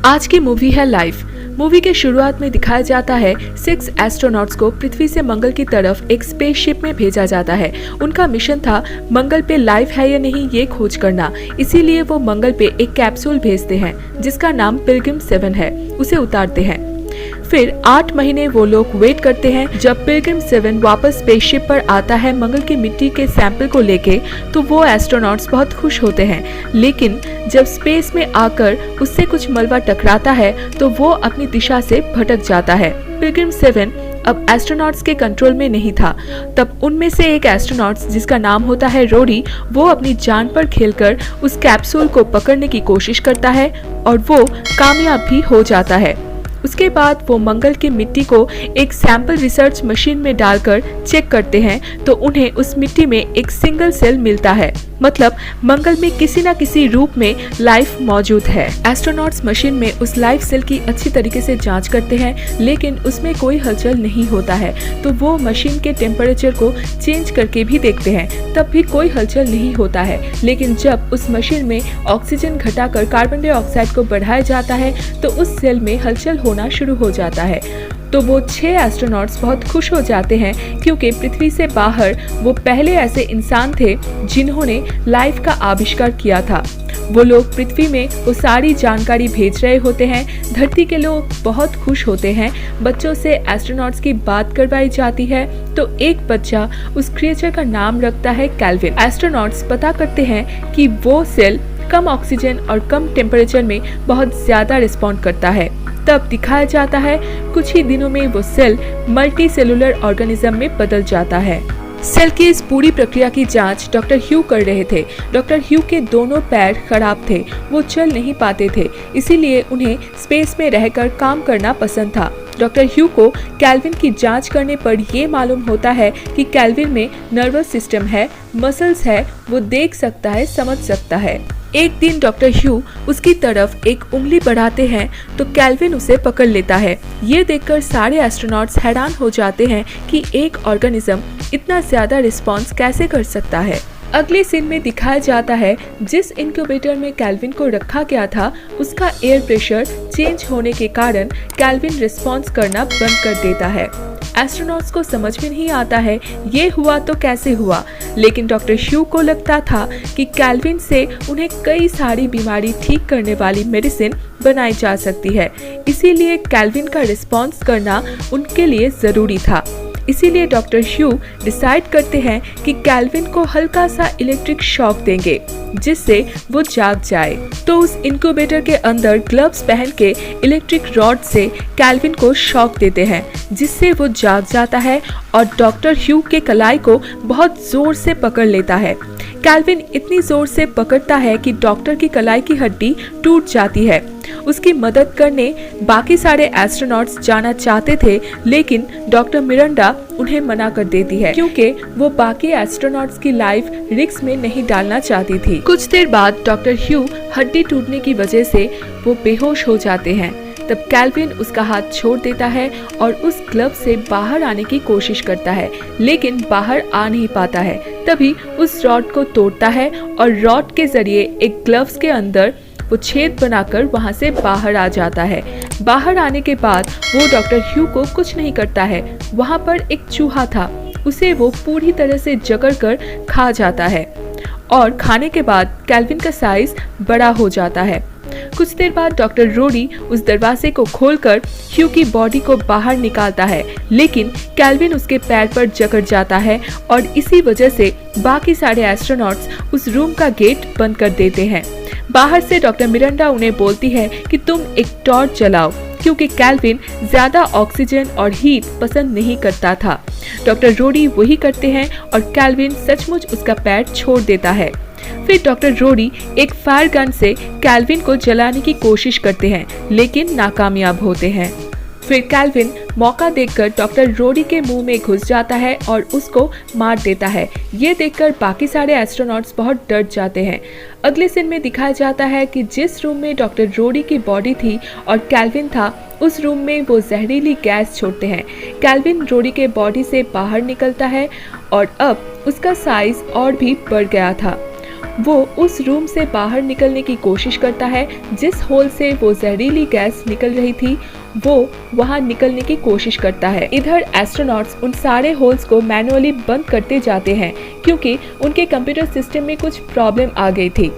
आज की मूवी है लाइफ। मूवी के शुरुआत में दिखाया जाता है 6 एस्ट्रोनॉट्स को पृथ्वी से मंगल की तरफ एक स्पेसशिप में भेजा जाता है। उनका मिशन था मंगल पे लाइफ है या नहीं ये खोज करना। इसीलिए वो मंगल पे एक कैप्सूल भेजते हैं जिसका नाम पिलग्रिम 7 है। उसे उतारते हैं। फिर 8 महीने वो लोग वेट करते हैं। जब पिलग्रिम 7 वापस स्पेसशिप पर आता है मंगल की मिट्टी के सैंपल को लेके, तो वो एस्ट्रोनॉट्स बहुत खुश होते हैं। लेकिन जब स्पेस में आकर उससे कुछ मलबा टकराता है तो वो अपनी दिशा से भटक जाता है। पिलग्रिम 7 अब एस्ट्रोनॉट्स के कंट्रोल में नहीं था। तब उनमें से एक एस्ट्रोनॉट्स जिसका नाम होता है रोडी, वो अपनी जान पर खेलकर उस कैप्सूल को पकड़ने की कोशिश करता है और वो कामयाब भी हो जाता है। उसके बाद वो मंगल की मिट्टी को एक सैंपल रिसर्च मशीन में डालकर चेक करते हैं तो उन्हें उस मिट्टी में एक सिंगल सेल मिलता है। मतलब मंगल में किसी न किसी रूप में लाइफ मौजूद है। एस्ट्रोनॉट्स मशीन में उस लाइफ सेल की अच्छी तरीके से जांच करते हैं लेकिन उसमें कोई हलचल नहीं होता है। तो वो मशीन के टेम्परेचर को चेंज करके भी देखते हैं, तब भी कोई हलचल नहीं होता है। लेकिन जब उस मशीन में ऑक्सीजन घटाकर कार्बन डाइऑक्साइड को बढ़ाया जाता है तो उस सेल में हलचल होना शुरू हो जाता है। तो वो 6 एस्ट्रोनॉट्स बहुत खुश हो जाते हैं क्योंकि पृथ्वी से बाहर वो पहले ऐसे इंसान थे जिन्होंने लाइफ का आविष्कार किया था। वो लोग पृथ्वी में वो सारी जानकारी भेज रहे होते हैं। धरती के लोग बहुत खुश होते हैं। बच्चों से एस्ट्रोनॉट्स की बात करवाई जाती है तो एक बच्चा उस क्रिएचर का नाम रखता है कैल्विन। एस्ट्रोनॉट्स पता करते हैं कि वो सेल कम ऑक्सीजन और कम टेम्परेचर में बहुत ज्यादा रिस्पॉन्ड करता है। तब दिखाया जाता है कुछ ही दिनों में वो सेल मल्टी सेलुलर ऑर्गेनिज्म में बदल जाता है। सेल की इस पूरी प्रक्रिया की जांच डॉक्टर ह्यू कर रहे थे। डॉक्टर ह्यू के दोनों पैर खराब थे, वो चल नहीं पाते थे, इसीलिए उन्हें स्पेस में रहकर काम करना पसंद था। डॉक्टर ह्यू को कैल्विन की जांच करने पर ये मालूम होता है कि कैल्विन में नर्वस सिस्टम है, मसल्स है, वो देख सकता है, समझ सकता है। एक दिन डॉक्टर ह्यू उसकी तरफ एक उंगली बढ़ाते हैं तो कैल्विन उसे पकड़ लेता है। ये देखकर सारे एस्ट्रोनॉट्स हैरान हो जाते हैं कि एक ऑर्गेनिज्म इतना ज्यादा रिस्पॉन्स कैसे कर सकता है। अगले सीन में दिखाया जाता है जिस इंक्यूबेटर में कैल्विन को रखा गया था उसका एयर प्रेशर चेंज होने के कारण कैल्विन रिस्पॉन्स करना बंद कर देता है। एस्ट्रोनॉट्स को समझ में नहीं आता है ये हुआ तो कैसे हुआ, लेकिन डॉक्टर ह्यू को लगता था कि कैल्विन से उन्हें कई सारी बीमारी ठीक करने वाली मेडिसिन बनाई जा सकती है। इसीलिए कैल्विन का रिस्पॉन्स करना उनके लिए जरूरी था। इसीलिए डॉक्टर ह्यू डिसाइड करते हैं कि कैल्विन को हल्का सा इलेक्ट्रिक शॉक देंगे जिससे वो जाग जाए। तो उस इंक्यूबेटर के अंदर ग्लव्स पहन के इलेक्ट्रिक रॉड से कैल्विन को शॉक देते हैं जिससे वो जाग जाता है और डॉक्टर ह्यू के कलाई को बहुत जोर से पकड़ लेता है। कैल्विन इतनी जोर से पकड़ता है कि डॉक्टर की कलाई की हड्डी टूट जाती है। उसकी मदद करने बाकी सारे एस्ट्रोनॉट्स जाना चाहते थे लेकिन डॉक्टर मिरांडा उन्हें मना कर देती है क्योंकि वो बाकी एस्ट्रोनॉट्स की लाइफ रिस्क में नहीं डालना चाहती थी। कुछ देर बाद डॉक्टर ह्यू हड्डी टूटने की वजह से वो बेहोश हो जाते हैं। तब कैल्विन उसका हाथ छोड़ देता है और उस ग्लव से बाहर आने की कोशिश करता है लेकिन बाहर आ नहीं पाता है। तभी उस रॉड को तोड़ता है और रॉड के जरिए एक ग्लव्स के अंदर वो छेद बनाकर वहां से बाहर आ जाता है। बाहर आने के बाद वो डॉक्टर ह्यू को कुछ नहीं करता है। वहां पर एक चूहा था, उसे वो पूरी तरह से जकड़ कर खा जाता है और खाने के बाद कैल्विन का साइज बड़ा हो जाता है। कुछ देर बाद डॉक्टर रोडी उस दरवाजे को खोलकर ह्यू की बॉडी को बाहर निकालता है लेकिन कैल्विन उसके पैर पर जकड़ जाता है और इसी वजह से बाकी सारे एस्ट्रोनॉट्स उस रूम का गेट बंद कर देते हैं। बाहर से डॉक्टर मिरांडा उन्हें बोलती है कि तुम एक टॉर्च जलाओ क्योंकि कैल्विन ज्यादा ऑक्सीजन और हीट पसंद नहीं करता था। डॉक्टर रोडी वही करते हैं और कैल्विन सचमुच उसका पैर छोड़ देता है। फिर डॉक्टर रोडी एक फायर गन से कैल्विन को जलाने की कोशिश करते हैं लेकिन नाकामयाब होते हैं। फिर कैल्विन मौका देखकर डॉक्टर रोडी के मुंह में घुस जाता है और उसको मार देता है। ये देखकर बाकी सारे एस्ट्रोनॉट्स बहुत डर जाते हैं। अगले सीन में दिखाया जाता है कि जिस रूम में डॉक्टर रोडी की बॉडी थी और कैल्विन था उस रूम में वो जहरीली गैस छोड़ते हैं। कैल्विन रोडी के बॉडी से बाहर निकलता है और अब उसका साइज और भी बढ़ गया था। वो उस रूम से बाहर निकलने की कोशिश करता है। जिस होल से वो जहरीली गैस निकल रही थी वो वहां निकलने की कोशिश करता है। इधर एस्ट्रोनॉट्स उन सारे होल्स को मैनुअली बंद करते जाते हैं क्योंकि उनके कंप्यूटर सिस्टम में कुछ प्रॉब्लम आ गई थी।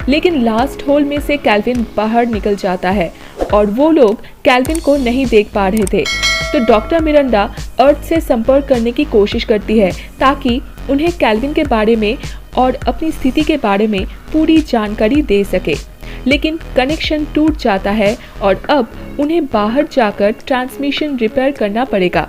लेकिन लास्ट होल में से केल्विन बाहर निकल जाता है और वो लोग केल्विन को नहीं देख पा रहे थे। तो डॉक्टर मिरांडा अर्थ से संपर्क करने की कोशिश करती है ताकि उन्हें केल्विन के बारे में और अपनी स्थिति के बारे में पूरी जानकारी दे सके। लेकिन कनेक्शन टूट जाता है और अब उन्हें बाहर जाकर ट्रांसमिशन रिपेयर करना पड़ेगा।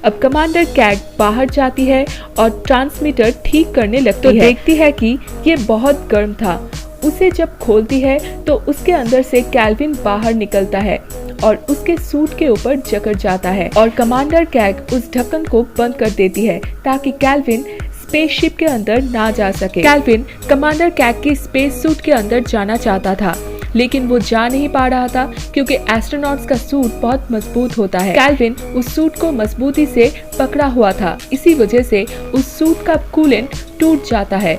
अब कमांडर कैट बाहर जाती है और ट्रांसमीटर ठीक करने लगती है। देखती है कि ये बहुत गर्म था। उसे जब खोलती है तो उसके अंदर से केल्विन बाहर निकलता है और उसके सूट के ऊपर जकड़ जाता है और कमांडर कैट उस ढक्कन को बंद कर देती है ताकि केल्विन स्पेसशिप के अंदर ना जा सके। केल्विन कमांडर कैट की स्पेस सूट के अंदर जाना चाहता था लेकिन वो जा नहीं पा रहा था क्योंकि एस्ट्रोनॉट्स का सूट बहुत मजबूत होता है। केल्विन उस सूट को मजबूती से पकड़ा हुआ था, इसी वजह से उस सूट का कूलेंट टूट जाता है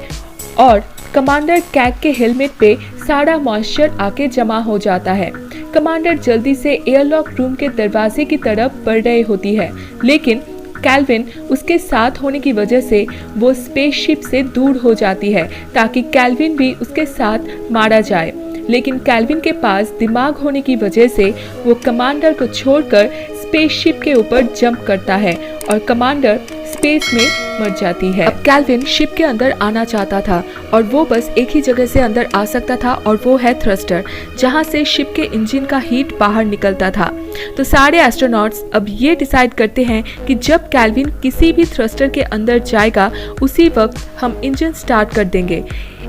और कमांडर कैट के हेलमेट पे सारा मॉइस्चर आके जमा हो जाता है। कमांडर जल्दी से एयरलॉक रूम के दरवाजे की तरफ बढ़ रही होती है लेकिन केल्विन उसके साथ होने की वजह से वो स्पेसशिप से दूर हो जाती है ताकि केल्विन भी उसके साथ मारा जाए। लेकिन केल्विन के पास दिमाग होने की वजह से वो कमांडर को छोड़कर स्पेसशिप के ऊपर जंप करता है और कमांडर स्पेस में मर जाती है। अब केल्विन शिप के अंदर आना चाहता था और वो बस एक ही जगह से अंदर आ सकता था और वो है थ्रस्टर, जहां से शिप के इंजन का हीट बाहर निकलता था। तो सारे एस्ट्रोनॉट्स अब ये डिसाइड करते हैं कि जब केल्विन किसी भी थ्रस्टर के अंदर जाएगा उसी वक्त हम इंजन स्टार्ट कर देंगे।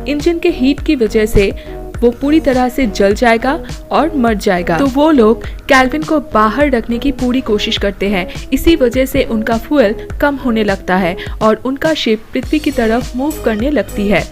इंजन के हीट की वजह से वो पूरी तरह से जल जाएगा और मर जाएगा। तो वो लोग केल्विन को बाहर रखने की पूरी कोशिश करते हैं। इसी वजह से उनका फ्यूल कम होने लगता है और उनका शिप पृथ्वी की तरफ मूव करने लगती है।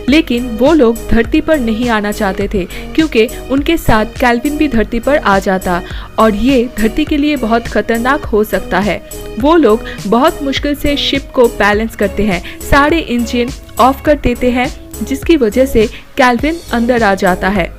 लेकिन वो लोग धरती पर नहीं आना चाहते थे क्योंकि उनके साथ केल्विन भी धरती पर आ जाता और ये धरती के लिए बहुत खतरनाक हो सकता है। वो लोग बहुत मुश्किल से शिप को बैलेंस करते हैं, सारे इंजन ऑफ कर देते हैं जिसकी वजह से केल्विन अंदर आ जाता है।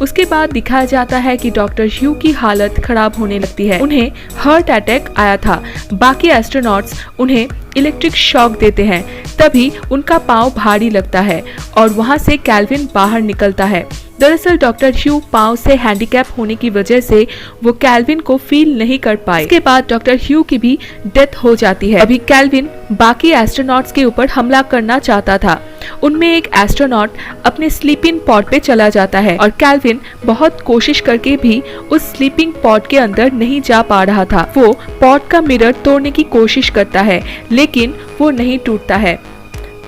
उसके बाद दिखाया जाता है कि डॉक्टर ह्यू की हालत खराब होने लगती है। उन्हें हार्ट अटैक आया था। बाकी एस्ट्रोनॉट्स उन्हें इलेक्ट्रिक शॉक देते हैं, तभी उनका पाँव भारी लगता है और वहां से केल्विन बाहर निकलता है। दरअसल डॉक्टर ह्यू पाँव से हैंडीकैप होने की वजह से वो केल्विन को फील नहीं कर पाए। इसके बाद डॉक्टर ह्यू की भी डेथ हो जाती है। अभी केल्विन बाकी एस्ट्रोनॉट्स के ऊपर हमला करना चाहता था। उनमें एक एस्ट्रोनॉट अपने स्लीपिंग पॉड पे चला जाता है और केल्विन बहुत कोशिश करके भी उस स्लीपिंग पॉड के अंदर नहीं जा पा रहा था। वो पॉड का मिरर तोड़ने की कोशिश करता है लेकिन वो नहीं टूटता है,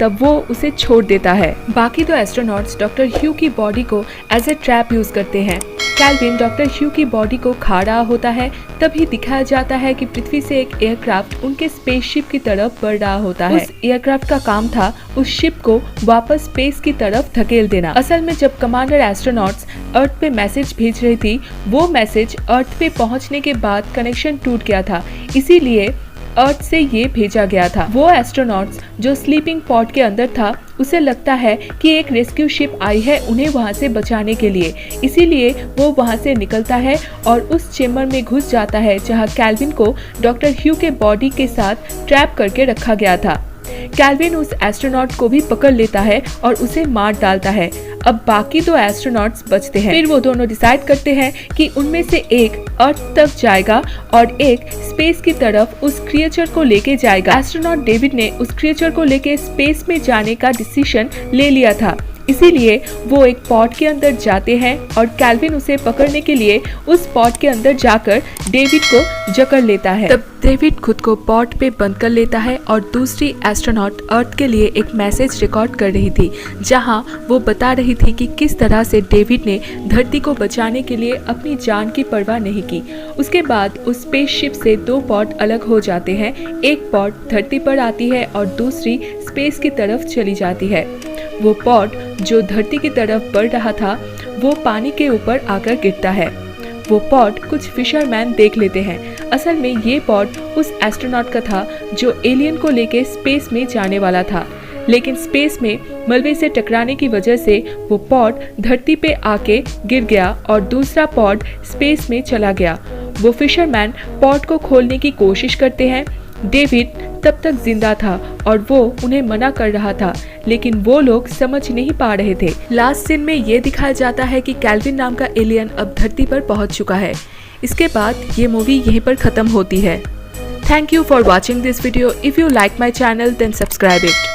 तब वो उसे छोड़ देता है। बाकी दो एस्ट्रोनॉट्स डॉक्टर ह्यू की बॉडी को एज ए ट्रैप यूज करते हैं। केल्विन डॉक्टर ह्यू की बॉडी को खा रहा होता है, तभी दिखाया जाता है कि पृथ्वी से एक एयरक्राफ्ट उनके स्पेसशिप की तरफ बढ़ रहा होता है। उस एयरक्राफ्ट का काम था उस शिप को वापस स्पेस की तरफ धकेल देना। असल में जब कमांडर एस्ट्रोनॉट्स अर्थ पे मैसेज भेज रही थी, वो मैसेज अर्थ पे पहुंचने के बाद कनेक्शन टूट गया था, इसीलिए अर्थ से ये भेजा गया था। वो एस्ट्रोनॉट्स जो स्लीपिंग पॉड के अंदर था उसे लगता है कि एक रेस्क्यू शिप आई है उन्हें वहां से बचाने के लिए, इसीलिए वो वहां से निकलता है और उस चेम्बर में घुस जाता है जहां केल्विन को डॉक्टर ह्यू के बॉडी के साथ ट्रैप करके रखा गया था। केल्विन उस एस्ट्रोनॉट को भी पकड़ लेता है और उसे मार डालता है। अब बाकी दो एस्ट्रोनॉट्स बचते हैं। फिर वो दोनों डिसाइड करते हैं कि उनमें से एक अर्थ तक जाएगा और एक स्पेस की तरफ उस क्रिएचर को लेके जाएगा। एस्ट्रोनॉट डेविड ने उस क्रिएचर को लेके स्पेस में जाने का डिसीजन ले लिया था, इसीलिए वो एक पॉड के अंदर जाते हैं और केल्विन उसे पकड़ने के लिए उस पॉड के अंदर जाकर डेविड को जकड़ लेता है। तब डेविड खुद को पॉड पे बंद कर लेता है और दूसरी एस्ट्रोनॉट अर्थ के लिए एक मैसेज रिकॉर्ड कर रही थी, जहां वो बता रही थी कि किस तरह से डेविड ने धरती को बचाने के लिए अपनी जान की परवाह नहीं की। उसके बाद उस स्पेसशिप से दो पॉड अलग हो जाते हैं। एक पॉड धरती पर आती है और दूसरी स्पेस की तरफ चली जाती है। वो पॉड जो धरती की तरफ बढ़ रहा था वो पानी के ऊपर आकर गिरता है। वो पॉड कुछ फिशरमैन देख लेते हैं। असल में ये पॉड उस एस्ट्रोनॉट का था जो एलियन को लेके स्पेस में जाने वाला था। लेकिन स्पेस में मलबे से टकराने की वजह से वो पॉड धरती पे आके गिर गया और दूसरा पॉड स्पेस में चला गया। वो फिशरमैन पॉड को खोलने की कोशिश करते हैं। डेविड तब तक जिंदा था और वो उन्हें मना कर रहा था, लेकिन वो लोग समझ नहीं पा रहे थे। लास्ट सीन में ये दिखाया जाता है कि कैल्विन नाम का एलियन अब धरती पर पहुंच चुका है। इसके बाद ये मूवी यहीं पर खत्म होती है। Thank you for watching this video. If you like my channel, then subscribe it.